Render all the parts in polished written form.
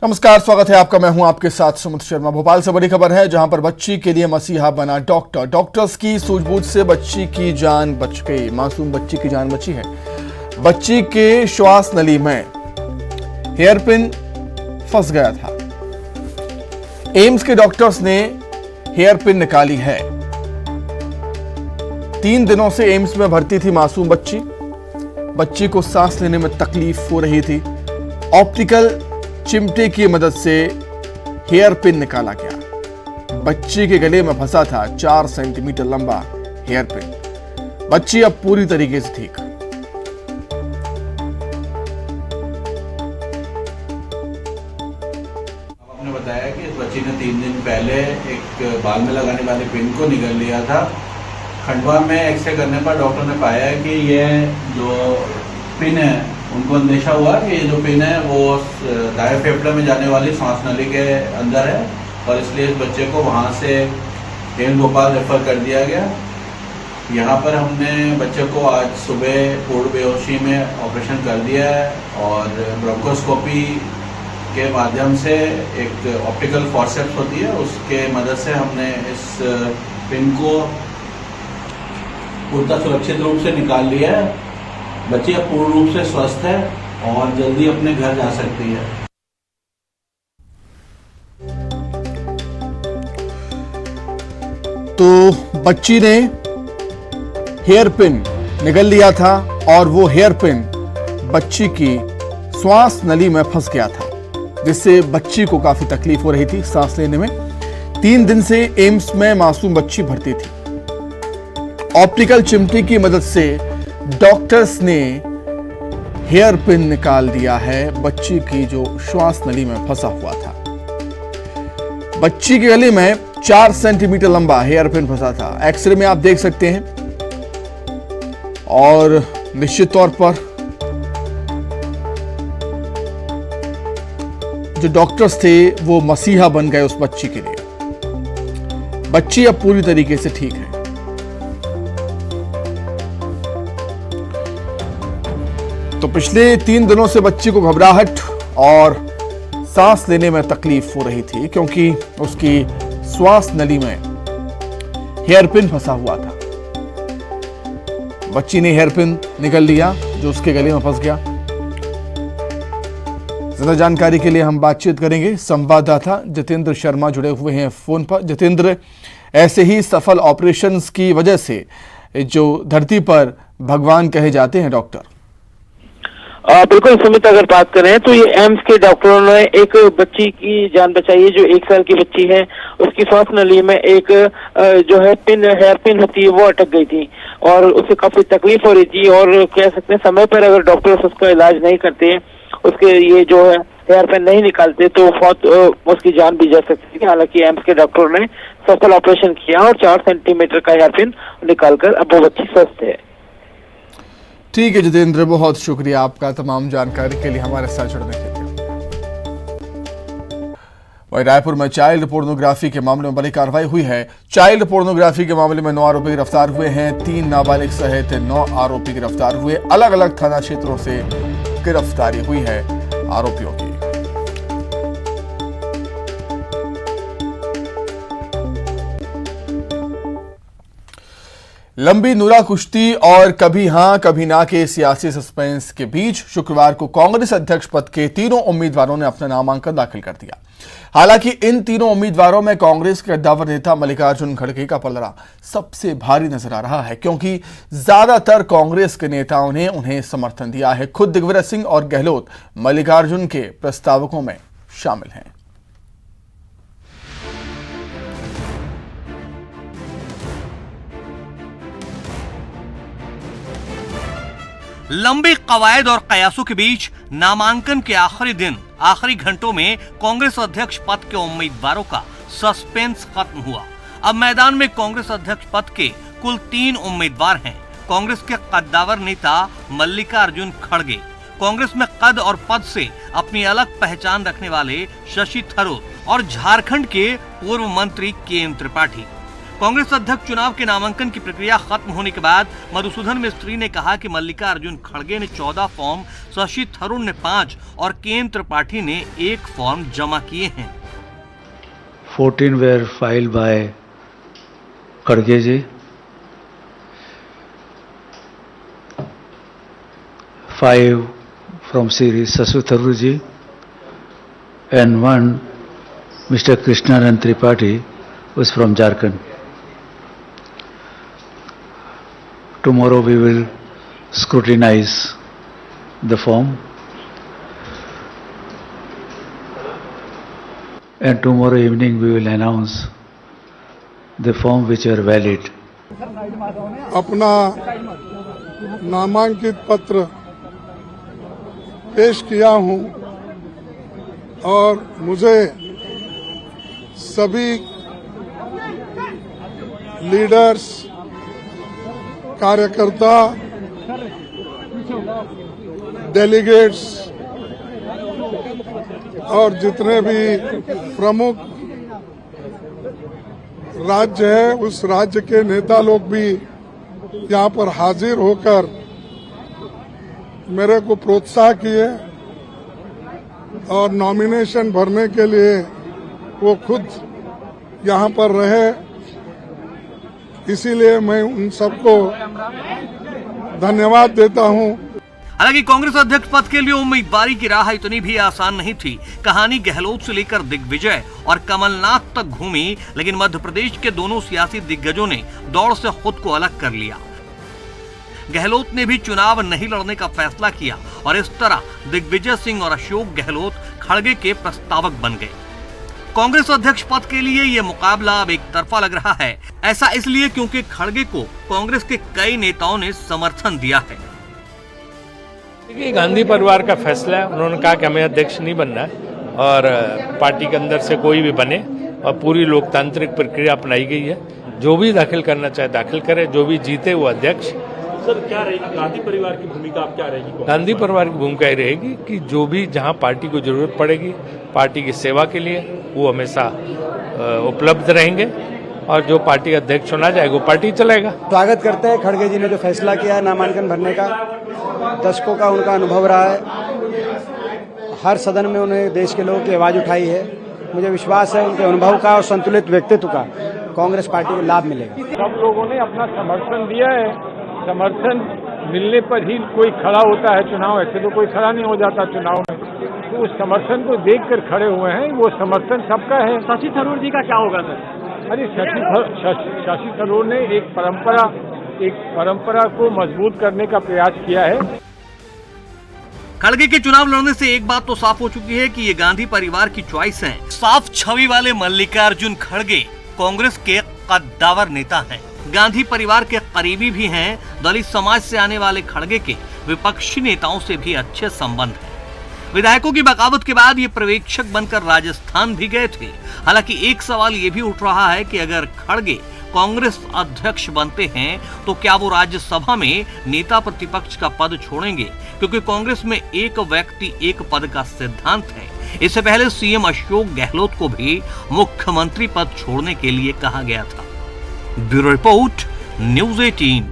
नमस्कार, स्वागत है आपका। मैं हूं आपके साथ सुमित शर्मा। भोपाल से बड़ी खबर है, जहां पर बच्ची के लिए मसीहा बना डॉक्टर। डॉक्टर्स की सूझबूझ से बच्ची की जान बच गई। मासूम बच्ची की जान बची है। बच्ची के श्वास नली में हेयरपिन फंस गया था। एम्स के डॉक्टर्स ने हेयरपिन निकाली है। 3 दिनों से एम्स में भर्ती थी मासूम बच्ची। बच्ची को सांस लेने में तकलीफ हो रही थी। ऑप्टिकल चिमटे की मदद से हेयर पिन निकाला गया। बच्ची के गले में फंसा था 4 सेंटीमीटर लंबा हेयर पिन। बच्ची अब पूरी तरीके से ठीक। आपने बताया कि इस बच्ची ने 3 दिन पहले एक बाल में लगाने वाले पिन को निगल लिया था। खंडवा में एक्सरे करने पर डॉक्टर ने पाया कि ये जो पिन है, उनको अंदेशा हुआ कि ये जो पिन है वो दाएं फेफड़े में जाने वाली सांस नली के अंदर है, और इसलिए इस बच्चे को वहाँ से एम्स भोपाल रेफर कर दिया गया। यहाँ पर हमने बच्चे को आज सुबह पूर्ण बेहोशी में ऑपरेशन कर दिया है, और ब्रोंकोस्कोपी के माध्यम से एक ऑप्टिकल फॉर्सेप्स होती है, उसके मदद से हमने इस पिन को पूर्णतः सुरक्षित रूप से निकाल लिया है। बच्ची अब पूर्ण रूप से स्वस्थ है और जल्दी अपने घर जा सकती है। तो बच्ची ने हेयर पिन निगल लिया था, और वो हेयर पिन बच्ची की श्वास नली में फंस गया था, जिससे बच्ची को काफी तकलीफ हो रही थी सांस लेने में। 3 दिन से एम्स में मासूम बच्ची भर्ती थी। ऑप्टिकल चिमटी की मदद से डॉक्टर्स ने हेयर पिन निकाल दिया है बच्ची की जो श्वास नली में फंसा हुआ था। बच्ची के गले में 4 सेंटीमीटर लंबा हेयर पिन फंसा था। एक्सरे में आप देख सकते हैं, और निश्चित तौर पर जो डॉक्टर्स थे वो मसीहा बन गए उस बच्ची के लिए। बच्ची अब पूरी तरीके से ठीक है। तो पिछले 3 दिनों से बच्ची को घबराहट और सांस लेने में तकलीफ हो रही थी, क्योंकि उसकी श्वास नली में हेयर पिन फंसा हुआ था। बच्ची ने हेयर पिन निकाल लिया जो उसके गले में फंस गया। ज्यादा जानकारी के लिए हम बातचीत करेंगे। संवाददाता जितेंद्र शर्मा जुड़े हुए हैं फोन पर। जितेंद्र, ऐसे ही सफल ऑपरेशंस की वजह से जो धरती पर भगवान कहे जाते हैं डॉक्टर। बिल्कुल सुमित, अगर बात करें तो ये एम्स के डॉक्टरों ने एक बच्ची की जान बचाई है, जो 1 साल की बच्ची है। उसकी श्वास नली में एक जो है हेयर पिन होती है, वो अटक गई थी, और उसे काफी तकलीफ हो रही थी। और कह सकते हैं समय पर अगर डॉक्टर्स उसका इलाज नहीं करते, उसके ये जो है हेयर पिन नहीं निकालते, तो बहुत उसकी जान भी जा सकती थी। हालांकि एम्स के डॉक्टरों ने सफल ऑपरेशन किया और 4 सेंटीमीटर का हेयर पिन निकालकर अब वो बच्ची स्वस्थ है। ठीक है जितेंद्र, बहुत शुक्रिया आपका तमाम जानकारी के लिए हमारे साथ जुड़ने के लिए। वहीं रायपुर में चाइल्ड पोर्नोग्राफी के मामले में बड़ी कार्रवाई हुई है। चाइल्ड पोर्नोग्राफी के मामले में 9 आरोपी गिरफ्तार हुए हैं। 3 नाबालिग सहित 9 आरोपी गिरफ्तार हुए। अलग अलग थाना क्षेत्रों से गिरफ्तारी हुई है आरोपियों की। लंबी नुरा कुश्ती और कभी हां कभी ना के सियासी सस्पेंस के बीच शुक्रवार को कांग्रेस अध्यक्ष पद के तीनों उम्मीदवारों ने अपना नामांकन दाखिल कर दिया। हालांकि इन तीनों उम्मीदवारों में कांग्रेस के कद्दावर नेता मल्लिकार्जुन खड़गे का पलड़ा सबसे भारी नजर आ रहा है, क्योंकि ज्यादातर कांग्रेस के नेताओं ने उन्हें समर्थन दिया है। खुद दिग्विजय सिंह और गहलोत मल्लिकार्जुन के प्रस्तावकों में शामिल हैं। लंबी कवायद और कयासों के बीच नामांकन के आखिरी दिन, आखिरी घंटों में कांग्रेस अध्यक्ष पद के उम्मीदवारों का सस्पेंस खत्म हुआ। अब मैदान में कांग्रेस अध्यक्ष पद के कुल 3 उम्मीदवार हैं। कांग्रेस के कद्दावर नेता मल्लिकार्जुन खड़गे, कांग्रेस में कद और पद से अपनी अलग पहचान रखने वाले शशि थरूर और झारखंड के पूर्व मंत्री के एन त्रिपाठी। कांग्रेस अध्यक्ष चुनाव के नामांकन की प्रक्रिया खत्म होने के बाद मधुसूदन मिस्त्री ने कहा कि मल्लिकार्जुन खड़गे ने 14 फॉर्म, शशि थरूर ने 5 और केएन त्रिपाठी ने 1 फॉर्म जमा किए हैं। 14 were filed by Kharge ji, 5 from Sri Shashi Tharoor ji, and 1 Mr. Krishnan Tripathi was from Jharkhand. Tomorrow we will scrutinize the form, and tomorrow evening we will announce the form which are valid. अपना नामांकित पत्र पेश किया हूं और मुझे सभी leaders, कार्यकर्ता, डेलीगेट्स और जितने भी प्रमुख राज्य है उस राज्य के नेता लोग भी यहाँ पर हाजिर होकर मेरे को प्रोत्साहन किए और नॉमिनेशन भरने के लिए वो खुद यहाँ पर रहे, इसीलिए मैं उन सबको धन्यवाद देता हूँ। हालांकि कांग्रेस अध्यक्ष पद के लिए उम्मीदवारी की राह इतनी भी आसान नहीं थी। कहानी गहलोत से लेकर दिग्विजय और कमलनाथ तक घूमी, लेकिन मध्य प्रदेश के दोनों सियासी दिग्गजों ने दौड़ से खुद को अलग कर लिया। गहलोत ने भी चुनाव नहीं लड़ने का फैसला किया और इस तरह दिग्विजय सिंह और अशोक गहलोत खड़गे के प्रस्तावक बन गए। कांग्रेस अध्यक्ष पद के लिए यह मुकाबला अब एक तरफा लग रहा है। ऐसा इसलिए क्योंकि खड़गे को कांग्रेस के कई नेताओं ने समर्थन दिया है। देखिए, गांधी परिवार का फैसला है। उन्होंने कहा कि हमें अध्यक्ष नहीं बनना है और पार्टी के अंदर से कोई भी बने और पूरी लोकतांत्रिक प्रक्रिया अपनाई गई है। जो भी दाखिल करना चाहे दाखिल करे, जो भी जीते वो अध्यक्ष। सर, क्या रहेगी गांधी परिवार की भूमिका, अब क्या रहेगी? गांधी परिवार की भूमिका ये रहेगी कि जो भी जहां पार्टी को जरूरत पड़ेगी पार्टी की सेवा के लिए वो हमेशा उपलब्ध रहेंगे और जो पार्टी का अध्यक्ष चुना जाएगा वो पार्टी चलेगा। स्वागत करते हैं खड़गे जी ने जो फैसला किया है नामांकन भरने का। दशकों का उनका अनुभव रहा है, हर सदन में उन्हें देश के लोगों की आवाज उठाई है। मुझे विश्वास है उनके अनुभव का और संतुलित व्यक्तित्व का कांग्रेस पार्टी को लाभ मिलेगा। सब लोगों ने अपना समर्थन दिया है। समर्थन मिलने पर ही कोई खड़ा होता है चुनाव, ऐसे तो कोई खड़ा नहीं हो जाता चुनाव में। तो उस समर्थन को देखकर खड़े हुए हैं, वो समर्थन सबका है। शशि थरूर जी का क्या होगा सर? अरे शशि थरूर ने एक परंपरा को मजबूत करने का प्रयास किया है। खड़गे के चुनाव लड़ने से एक बात तो साफ हो चुकी है कि ये गांधी परिवार की चॉइस है। साफ छवि वाले मल्लिकार्जुन खड़गे कांग्रेस के कद्दावर नेता हैं, गांधी परिवार के करीबी भी हैं। दलित समाज से आने वाले खड़गे के विपक्षी नेताओं से भी अच्छे संबंध हैं। विधायकों की बगावत के बाद ये पर्यवेक्षक बनकर राजस्थान भी गए थे। हालांकि एक सवाल ये भी उठ रहा है कि अगर खड़गे कांग्रेस अध्यक्ष बनते हैं तो क्या वो राज्यसभा में नेता प्रतिपक्ष का पद छोड़ेंगे, क्योंकि कांग्रेस में एक व्यक्ति एक पद का सिद्धांत है। इससे पहले सीएम अशोक गहलोत को भी मुख्यमंत्री पद छोड़ने के लिए कहा गया था। Bureau report, news 18।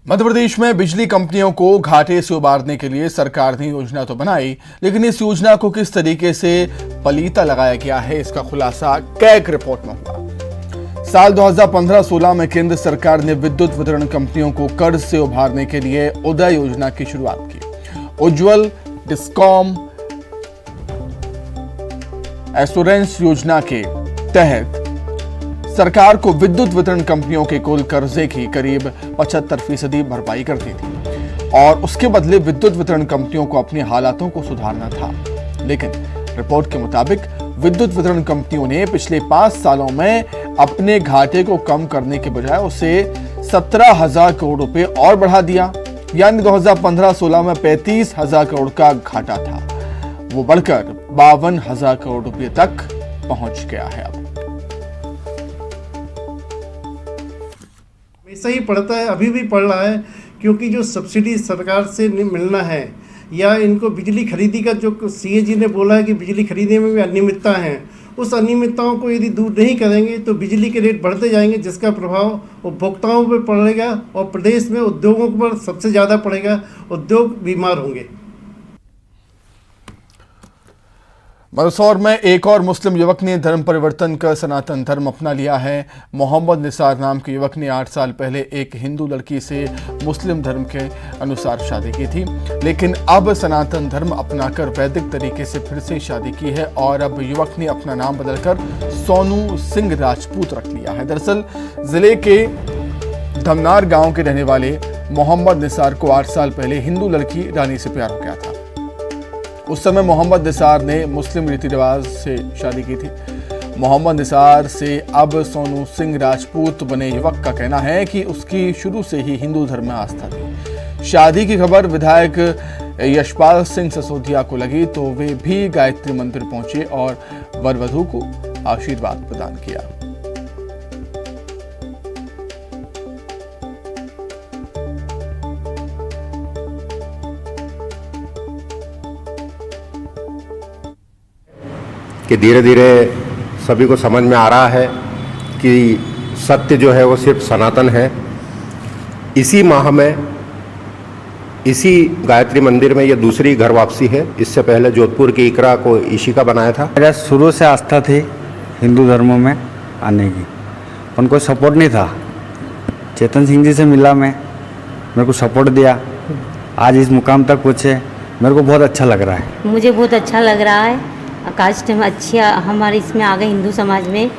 Madhya Pradesh में बिजली कंपनियों को घाटे से उबारने के लिए सरकार ने योजना तो बनाई, लेकिन इस योजना को किस तरीके से पलीता लगाया गया है, इसका खुलासा कैग रिपोर्ट में हुआ। साल 2015-16 में केंद्र सरकार ने विद्युत वितरण कंपनियों को कर्ज से उबारने के लिए उदय योजना की शुरुआत की। उज्ज्वल, डिस्कॉम, एश्योरेंस योजना के तहत सरकार को विद्युत वितरण कंपनियों के कुल कर्जे की करीब 75% भरपाई करती थी और उसके बदले विद्युत वितरण कंपनियों को अपनी हालातों को सुधारना था। लेकिन रिपोर्ट के मुताबिक विद्युत वितरण कंपनियों ने पिछले 5 सालों में अपने घाटे को कम करने के बजाय उसे 17,000 करोड़ रुपए और बढ़ा दिया। यानी 2015-16 में 35,000 करोड़ का घाटा था, वो बढ़कर 52,000 करोड़ रुपए तक पहुंच गया है। अब ऐसा ही पड़ता है, अभी भी पड़ रहा है, क्योंकि जो सब्सिडी सरकार से मिलना है या इनको बिजली खरीदी का जो सीए जी ने बोला है कि बिजली खरीदने में भी अनियमितता है, उस अनियमितताओं को यदि दूर नहीं करेंगे तो बिजली के रेट बढ़ते जाएंगे, जिसका प्रभाव उपभोक्ताओं पर पड़ेगा और प्रदेश में उद्योगों पर सबसे ज़्यादा पड़ेगा। उद्योग बीमार होंगे। मंदसौर में एक और मुस्लिम युवक ने धर्म परिवर्तन कर सनातन धर्म अपना लिया है। मोहम्मद निसार नाम के युवक ने 8 साल पहले एक हिंदू लड़की से मुस्लिम धर्म के अनुसार शादी की थी, लेकिन अब सनातन धर्म अपनाकर वैदिक तरीके से फिर से शादी की है और अब युवक ने अपना नाम बदलकर सोनू सिंह राजपूत रख लिया है। दरअसल जिले के धमनार गांव के रहने वाले मोहम्मद निसार को 8 साल पहले हिंदू लड़की रानी से प्यार हो गया था। उस समय मोहम्मद निसार ने मुस्लिम रीति रिवाज से शादी की थी। मोहम्मद निसार से अब सोनू सिंह राजपूत बने युवक का कहना है कि उसकी शुरू से ही हिंदू धर्म में आस्था थी। शादी की खबर विधायक यशपाल सिंह ससोदिया को लगी तो वे भी गायत्री मंदिर पहुंचे और वर वधू को आशीर्वाद प्रदान किया। कि धीरे धीरे सभी को समझ में आ रहा है कि सत्य जो है वो सिर्फ सनातन है। इसी माह में इसी गायत्री मंदिर में ये दूसरी घर वापसी है। इससे पहले जोधपुर की इकरा को इशिका बनाया था। मेरा शुरू से आस्था थी हिंदू धर्म में आने की, पर कोई सपोर्ट नहीं था। चेतन सिंह जी से मिला मैं, मेरे को सपोर्ट दिया, आज इस मुकाम तक पहुँचे। मेरे को बहुत अच्छा लग रहा है। मुझे बहुत अच्छा लग रहा है। कास्ट में अच्छी हमारे इसमें आ गए हिंदू समाज में,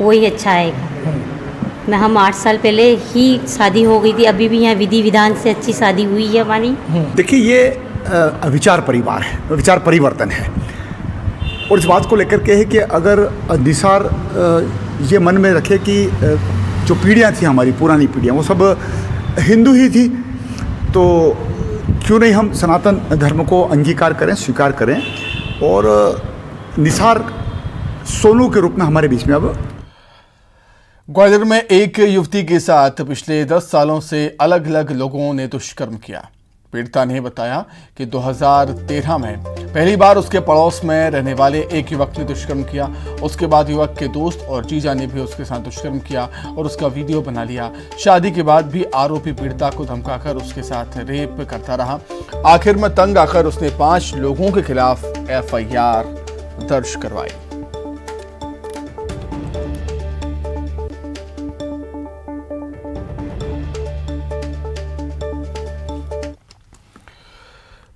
वही अच्छा आएगा। हम 8 साल पहले ही शादी हो गई थी, अभी भी यहाँ विधि विधान से अच्छी शादी हुई है हमारी। देखिए ये विचार परिवार है, विचार परिवर्तन है और इस बात को लेकर के है कि अगर निसार ये मन में रखे कि जो पीढ़ियाँ थी हमारी पुरानी पीढ़ियाँ वो सब हिंदू ही थी, तो क्यों नहीं हम सनातन धर्म को अंगीकार करें, स्वीकार करें और निसार सोनू के रूप में हमारे बीच में। अब ग्वालियर में एक युवती के साथ पिछले 10 सालों से अलग अलग लोगों ने दुष्कर्म किया। पीड़िता ने बताया कि 2013 में पहली बार उसके पड़ोस में रहने वाले एक युवक ने दुष्कर्म किया। उसके बाद युवक के दोस्त और जीजा ने भी उसके साथ दुष्कर्म किया और उसका वीडियो बना लिया। शादी के बाद भी आरोपी पीड़िता को धमकाकर उसके साथ रेप करता रहा। आखिर में तंग आकर उसने 5 लोगों के खिलाफ FIR दर्ज करवाई।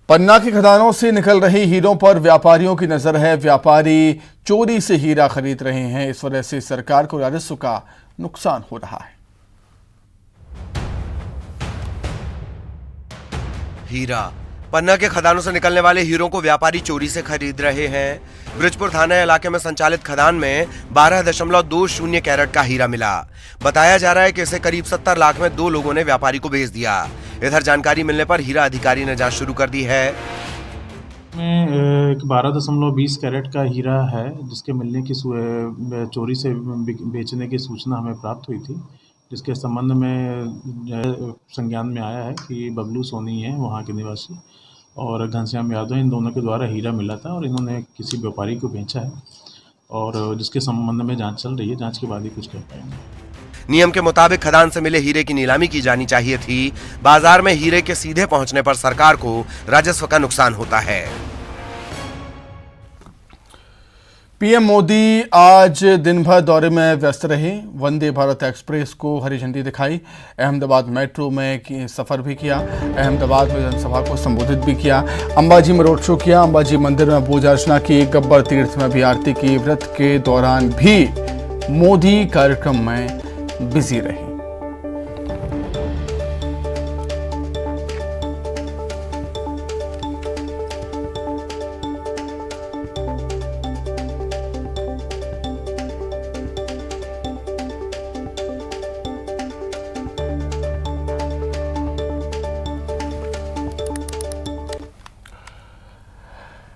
पन्ना की खदानों से निकल रही हीरों पर व्यापारियों की नजर है। व्यापारी चोरी से हीरा खरीद रहे हैं, इस वजह से सरकार को राजस्व का नुकसान हो रहा है। हीरा पन्ना के खदानों से निकलने वाले हीरों को व्यापारी चोरी से खरीद रहे हैं। ब्रिजपुर थाना इलाके में संचालित खदान में 12.20 कैरेट का हीरा मिला। बताया जा रहा है कि इसे करीब 70 लाख में 2 लोगों ने व्यापारी को बेच दिया। इधर जानकारी मिलने पर हीरा अधिकारी ने जांच शुरू कर दी है। एक 12.20 कैरेट का हीरा है जिसके मिलने की चोरी से बेचने की सूचना हमें प्राप्त हुई थी, जिसके संबंध में संज्ञान में आया है कि बबलू सोनी है वहाँ के निवासी और घनश्याम यादव, इन दोनों के द्वारा हीरा मिला था और इन्होंने किसी व्यापारी को बेचा है और जिसके संबंध में जांच चल रही है। जांच के बाद ही कुछ कह पाएंगे। नियम के मुताबिक खदान से मिले हीरे की नीलामी की जानी चाहिए थी। बाजार में हीरे के सीधे पहुंचने पर सरकार को राजस्व का नुकसान होता है। पीएम मोदी आज दिन भर दौरे में व्यस्त रहे। वंदे भारत एक्सप्रेस को हरी झंडी दिखाई। अहमदाबाद मेट्रो में सफर भी किया। अहमदाबाद में जनसभा को संबोधित भी किया। अंबाजी में रोड शो किया। अंबाजी मंदिर में पूजा अर्चना की। गब्बर तीर्थ में भी आरती की। व्रत के दौरान भी मोदी कार्यक्रम में बिजी रहे।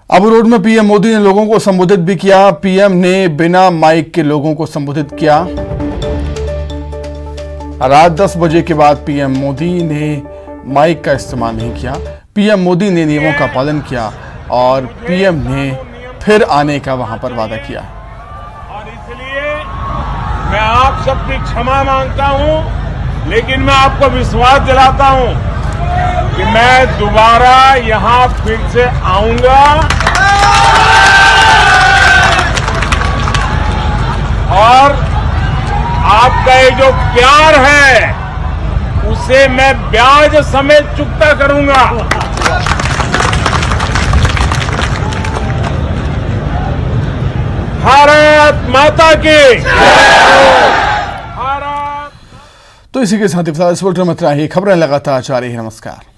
अबू रोड में पीएम मोदी ने लोगों को संबोधित भी किया। पीएम ने बिना माइक के लोगों को संबोधित किया। रात 10 बजे के बाद पीएम मोदी ने माइक का इस्तेमाल नहीं किया। पीएम मोदी ने नियमों का पालन किया और पीएम ने फिर आने का वहां पर वादा किया। मैं आप सबकी क्षमा मांगता हूं, लेकिन मैं आपको विश्वास दिलाता हूं कि मैं दोबारा यहां फिर से आऊंगा और आपका ये जो प्यार है उसे मैं ब्याज समेत चुकता करूंगा। भारत माता की। तो इसी के साथ इस बुलेटिन में इतना ही। खबरें लगातार जारी है। नमस्कार।